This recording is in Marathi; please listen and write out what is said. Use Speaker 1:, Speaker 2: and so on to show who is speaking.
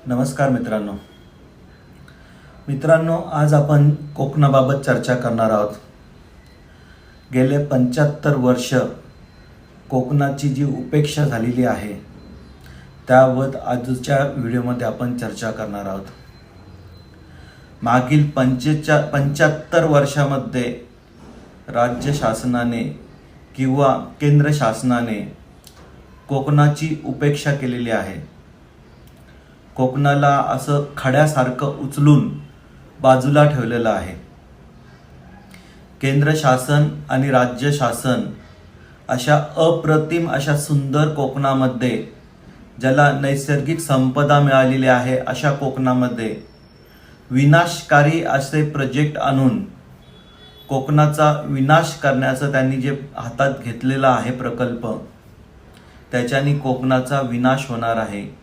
Speaker 1: नमस्कार मित्रांनो, आज आपण कोकणाबाबत चर्चा करणार आहोत। गेले 75 वर्ष कोकणाची जी उपेक्षा झालेली आहे त्यावर आजच्या व्हिडिओमध्ये आपण चर्चा करणार आहोत। मागील 75 वर्षामध्ये राज्य शासनाने किंवा केंद्र शासनाने कोकणाची उपेक्षा केलेली आहे। कोकणाला असं खड्यासारखं उचलून बाजूला ठेवलेलं आहे। केंद्र शासन आणि राज्य शासन अशा अप्रतिम अशा सुंदर कोकणामध्ये, ज्याला नैसर्गिक संपदा मिळालेली आहे, अशा कोकणामध्ये विनाशकारी असे प्रोजेक्ट आणून कोकणाचा विनाश करण्याचं त्यांनी जे हातात घेतलेला आहे प्रकल्प, त्याच्याने कोकणाचा विनाश होणार आहे।